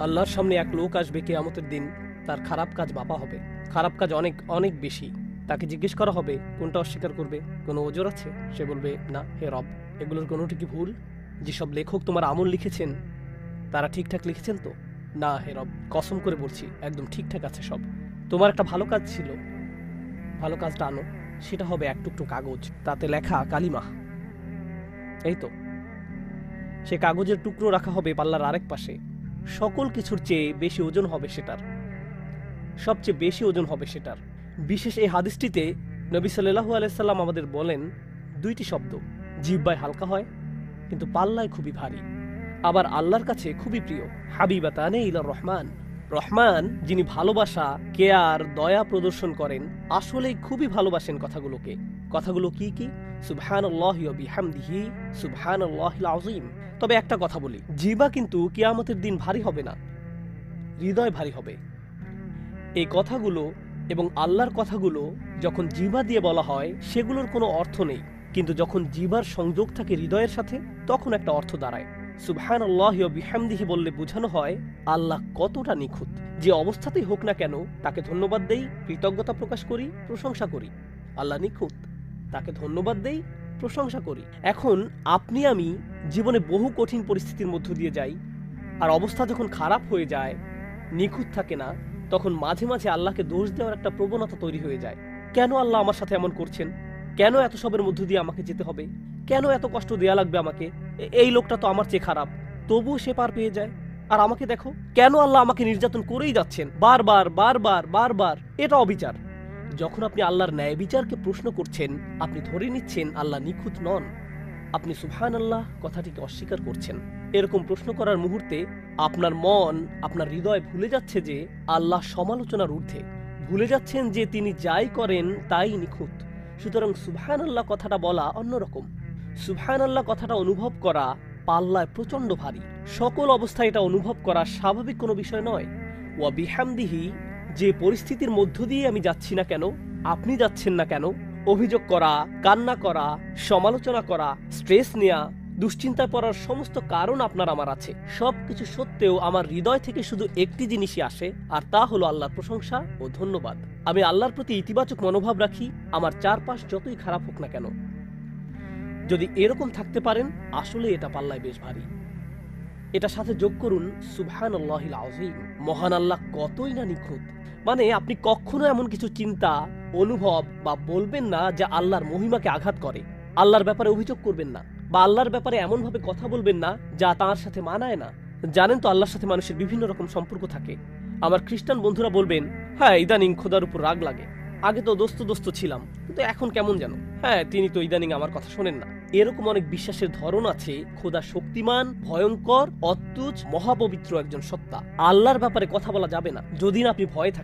আল্লাহর সামনে এক লোক আসবে কিয়ামতের দিন, তার খারাপ কাজ মাপা হবে, খারাপ কাজ অনেক অনেক বেশি। তাকে জিজ্ঞেস করা হবে কোনটা অস্বীকার করবে, কোনো ওজোর আছে? সে বলবে না হে রব, এগুলোর কোনোটি কি ভুল? যেসব লেখক তোমার আমল লিখেছেন তারা ঠিকঠাক লিখেছেন তো? না হে রব, কসম করে বলছি একদম ঠিকঠাক আছে সব। তোমার একটা ভালো কাজ ছিল, ভালো কাজটা আনো, সেটা হবে এক টুকরো কাগজ, তাতে লেখা কালিমা। এই তো, সে কাগজের টুকরো রাখা হবে পাল্লার আরেক পাশে। সকল কিছুর চেয়ে বেশি ওজন হবে সেটার, সবচেয়ে বেশি ওজন হবে সেটার। বিশেষ এই হাদিসটিতে নবী সাল্লাল্লাহু আলাইহি সাল্লাম আমাদের বলেন দুইটি শব্দ, জিহ্বায় হালকা হয় কিন্তু পাল্লায় খুবই ভারী, আবার আল্লাহর কাছে খুবই প্রিয়। হাবিবাতানে ইলার রহমান, রহমান যিনি ভালোবাসা, কেয়ার, দয়া প্রদর্শন করেন, আসলেই খুবই ভালোবাসেন কথাগুলোকে। কথাগুলো কি কি? সুবহানাল্লাহি ওয়া বিহামদিহি সুবহানাল্লাহিল আযীম। তবে একটা কথা বলি, জিহ্বা কিন্তু কিয়ামতের দিন ভারী হবে না, হৃদয় ভারী হবে। এই কথাগুলো এবং আল্লাহর কথাগুলো যখন জিহ্বা দিয়ে বলা হয় সেগুলোর কোনো অর্থ নেই, কিন্তু যখন জিহ্বার সংযোগ থাকে হৃদয়ের সাথে তখন একটা অর্থ দাঁড়ায়। সুবহানাল্লাহি ওয়া বিহামদিহি বললে বোঝানো হয় আল্লাহ কতটা নিখুঁত। যে অবস্থাতেই হোক না কেন তাকে ধন্যবাদ দেই, কৃতজ্ঞতা প্রকাশ করি, প্রশংসা করি। আল্লাহ নিখুঁত, তাকে ধন্যবাদ দেই, প্রশংসা করি। এখন আপনি আমি জীবনে বহু কঠিন পরিস্থিতির মধ্য দিয়ে যাই, আর অবস্থা যখন খারাপ হয়ে যায়, নিখুঁত থাকে না, তখন মাঝে মাঝে আল্লাহকে দোষ দেওয়ার একটা প্রবণতা তৈরি হয়ে যায়। কেন আল্লাহ আমার সাথে এমন করছেন? কেন এত সবের মধ্য দিয়ে আমাকে যেতে হবে? কেন এত কষ্ট দেয়া লাগবে আমাকে? এই লোকটা তো আমার চেয়ে খারাপ, তবুও সে পার পেয়ে যায়। আর আমাকে দেখো, কেন আল্লাহ আমাকে নির্যাতন করেই যাচ্ছেন বারবার বারবার বারবার? এটা অবিচার। যখন আপনি আল্লাহর ন্যায় বিচারকে প্রশ্ন করছেন, আপনি ধরে নিচ্ছেন আল্লাহ নিখুঁত নন, আপনি সুবহানাল্লাহ কথাটিকে অস্বীকার করছেন। এরকম প্রশ্ন করার মুহূর্তে আপনার মন, আপনার হৃদয় ভুলে যাচ্ছে যে আল্লাহ সমালোচনার ঊর্ধ্বে, ভুলে যাচ্ছেন যে তিনি যাই করেন তাই নিখুঁত। সুতরাং সুবহানাল্লাহ কথাটা বলা অন্যরকম। সুবহানাল্লাহ কথাটা অনুভব করা পাল্লায় প্রচন্ড ভারী। সকল অবস্থায় এটা অনুভব করা স্বাভাবিক কোনো বিষয় নয়। ওয়া বিহামদিহি, যে পরিস্থিতির মধ্য দিয়ে আমি যাচ্ছি না কেন, আপনি যাচ্ছেন না কেন, অভিযোগ করা, কান্না করা, সমালোচনা করা, স্ট্রেস নেয়া, দুশ্চিন্তায় পড়ার সমস্ত কারণ আপনার আমার আছে, সবকিছু সত্ত্বেও আমার হৃদয় থেকে শুধু একটি জিনিসই আসে, আর তা হলো আল্লাহর প্রশংসা ও ধন্যবাদ। আমি আল্লাহর প্রতি ইতিবাচক মনোভাব রাখি, আমার চারপাশ যতই খারাপ হোক না কেন। যদি এরকম থাকতে পারেন, আসলে এটা পাল্লায় বেশ ভারী। এটা সাথে যোগ করুন সুবহানাল্লাহিল আযীম, মহান আল্লাহ কতই না নিখুঁত। মানে আপনি কখনো এমন কিছু চিন্তা, অনুভব বা বলবেন না যা আল্লাহর মহিমাকে আঘাত করে। আল্লাহর ব্যাপারে অভিযোগ করবেন না, বা আল্লাহর ব্যাপারে এমন ভাবে কথা বলবেন না যা তার সাথে মানায় না। জানেন তো আল্লাহর সাথে মানুষের বিভিন্ন রকম সম্পর্ক থাকে। আমার খ্রিস্টান বন্ধুরা বলবেন, হ্যাঁ ইদানিং খোদার উপর রাগ লাগে, আগে তো দোস্ত দোস্ত ছিলাম, কিন্তু এখন কেমন যেন, হ্যাঁ তিনি তো ইদানিং আমার কথা শোনেন না। এরকম অনেক বিশ্বাসের ধরন আছে। খোদা শক্তিমান, ভয়ঙ্কর, অত্যুচ, মহাপবিত্র একজন সত্তা। আল্লাহর ব্যাপারে কথা বলা যাবে না যদি না আপনি ভয়ে থাকেন।